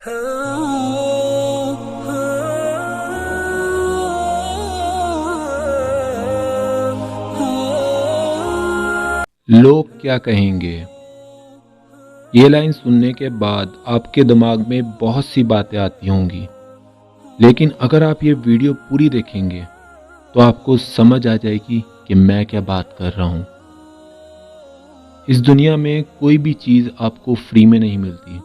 لوگ کیا کہیں گے؟ یہ لائن سننے کے بعد آپ کے دماغ میں بہت سی باتیں آتی ہوں گی، لیکن اگر آپ یہ ویڈیو پوری دیکھیں گے تو آپ کو سمجھ آ جائے گی کہ میں کیا بات کر رہا ہوں۔ اس دنیا میں کوئی بھی چیز آپ کو فری میں نہیں ملتی،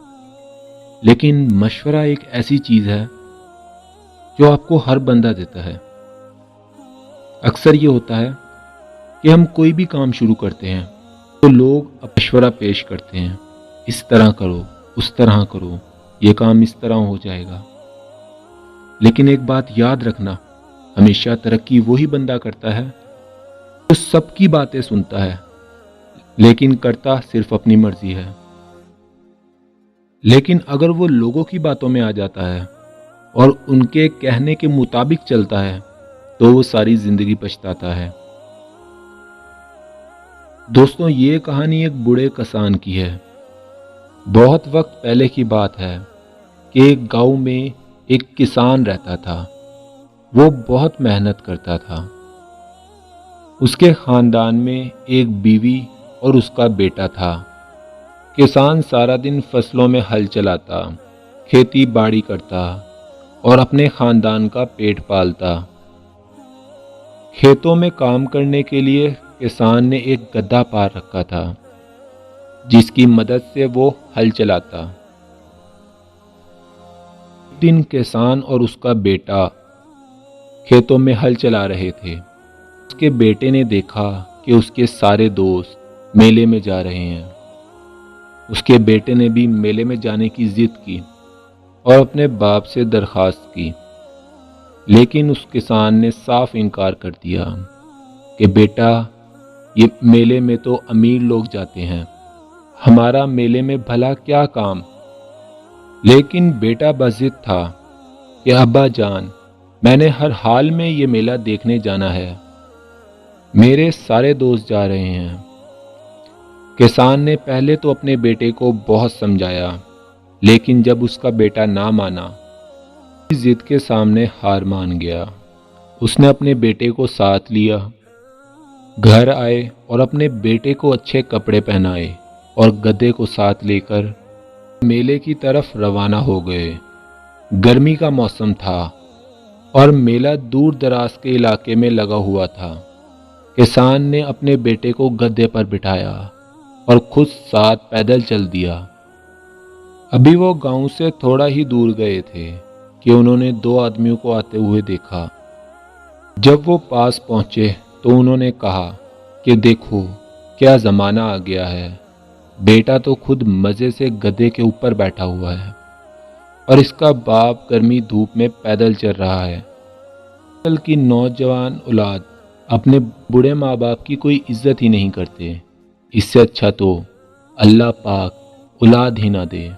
لیکن مشورہ ایک ایسی چیز ہے جو آپ کو ہر بندہ دیتا ہے۔ اکثر یہ ہوتا ہے کہ ہم کوئی بھی کام شروع کرتے ہیں تو لوگ مشورہ پیش کرتے ہیں، اس طرح کرو، اس طرح کرو، یہ کام اس طرح ہو جائے گا۔ لیکن ایک بات یاد رکھنا، ہمیشہ ترقی وہی بندہ کرتا ہے جو سب کی باتیں سنتا ہے لیکن کرتا صرف اپنی مرضی ہے۔ لیکن اگر وہ لوگوں کی باتوں میں آ جاتا ہے اور ان کے کہنے کے مطابق چلتا ہے تو وہ ساری زندگی پچھتاتا ہے۔ دوستوں، یہ کہانی ایک بوڑھے کسان کی ہے۔ بہت وقت پہلے کی بات ہے کہ ایک گاؤں میں ایک کسان رہتا تھا۔ وہ بہت محنت کرتا تھا۔ اس کے خاندان میں ایک بیوی اور اس کا بیٹا تھا۔ کسان سارا دن فصلوں میں ہل چلاتا، کھیتی باڑی کرتا اور اپنے خاندان کا پیٹ پالتا۔ کھیتوں میں کام کرنے کے لیے کسان نے ایک گدھا پال رکھا تھا جس کی مدد سے وہ ہل چلاتا۔ ایک دن کسان اور اس کا بیٹا کھیتوں میں ہل چلا رہے تھے۔ اس کے بیٹے نے دیکھا کہ اس کے سارے دوست میلے میں جا رہے ہیں۔ اس کے بیٹے نے بھی میلے میں جانے کی ضد کی اور اپنے باپ سے درخواست کی، لیکن اس کسان نے صاف انکار کر دیا کہ بیٹا، یہ میلے میں تو امیر لوگ جاتے ہیں، ہمارا میلے میں بھلا کیا کام؟ لیکن بیٹا بضد تھا کہ ابا جان، میں نے ہر حال میں یہ میلہ دیکھنے جانا ہے، میرے سارے دوست جا رہے ہیں۔ کسان نے پہلے تو اپنے بیٹے کو بہت سمجھایا، لیکن جب اس کا بیٹا نہ مانا، ضد کے سامنے ہار مان گیا۔ اس نے اپنے بیٹے کو ساتھ لیا، گھر آئے اور اپنے بیٹے کو اچھے کپڑے پہنائے اور گدھے کو ساتھ لے کر میلے کی طرف روانہ ہو گئے۔ گرمی کا موسم تھا اور میلہ دور دراز کے علاقے میں لگا ہوا تھا۔ کسان نے اپنے بیٹے کو گدھے پر بٹھایا اور خود ساتھ پیدل چل دیا۔ ابھی وہ گاؤں سے تھوڑا ہی دور گئے تھے کہ انہوں نے دو آدمیوں کو آتے ہوئے دیکھا۔ جب وہ پاس پہنچے تو انہوں نے کہا کہ دیکھو کیا زمانہ آ گیا ہے، بیٹا تو خود مزے سے گدھے کے اوپر بیٹھا ہوا ہے اور اس کا باپ گرمی دھوپ میں پیدل چل رہا ہے۔ آج کل کی نوجوان اولاد اپنے بوڑھے ماں باپ کی کوئی عزت ہی نہیں کرتے، اس سے اچھا تو اللہ پاک اولاد ہی نہ دے۔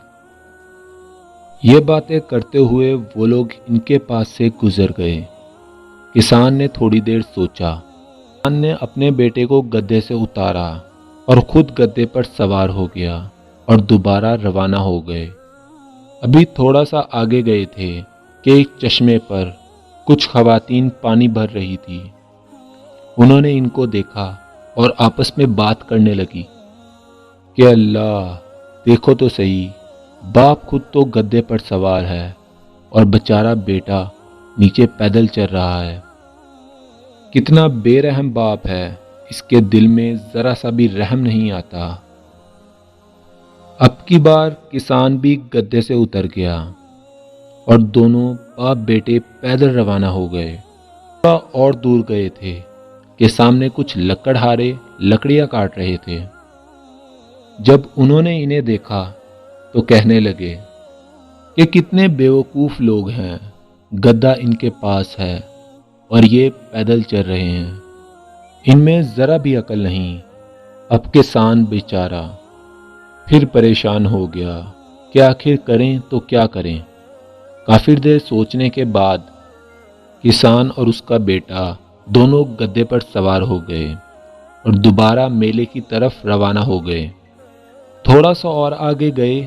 یہ باتیں کرتے ہوئے وہ لوگ ان کے پاس سے گزر گئے۔ کسان نے تھوڑی دیر سوچا۔ کسان نے اپنے بیٹے کو گدھے سے اتارا اور خود گدھے پر سوار ہو گیا اور دوبارہ روانہ ہو گئے۔ ابھی تھوڑا سا آگے گئے تھے کہ ایک چشمے پر کچھ خواتین پانی بھر رہی تھی۔ انہوں نے ان کو دیکھا اور آپس میں بات کرنے لگی کہ اللہ، دیکھو تو صحیح، باپ خود تو گدھے پر سوار ہے اور بیچارہ بیٹا نیچے پیدل چل رہا ہے۔ کتنا بے رحم باپ ہے، اس کے دل میں ذرا سا بھی رحم نہیں آتا۔ اب کی بار کسان بھی گدھے سے اتر گیا اور دونوں باپ بیٹے پیدل روانہ ہو گئے۔ تھوڑا اور دور گئے تھے کہ سامنے کچھ لکڑہارے لکڑیاں کاٹ رہے تھے۔ جب انہوں نے انہیں دیکھا تو کہنے لگے کہ کتنے بیوقوف لوگ ہیں، گدھا ان کے پاس ہے اور یہ پیدل چل رہے ہیں، ان میں ذرا بھی عقل نہیں۔ اب کسان بیچارہ پھر پریشان ہو گیا کہ آخر کریں تو کیا کریں۔ کافی دیر سوچنے کے بعد کسان اور اس کا بیٹا دونوں گدھے پر سوار ہو گئے اور دوبارہ میلے کی طرف روانہ ہو گئے۔ تھوڑا سا اور آگے گئے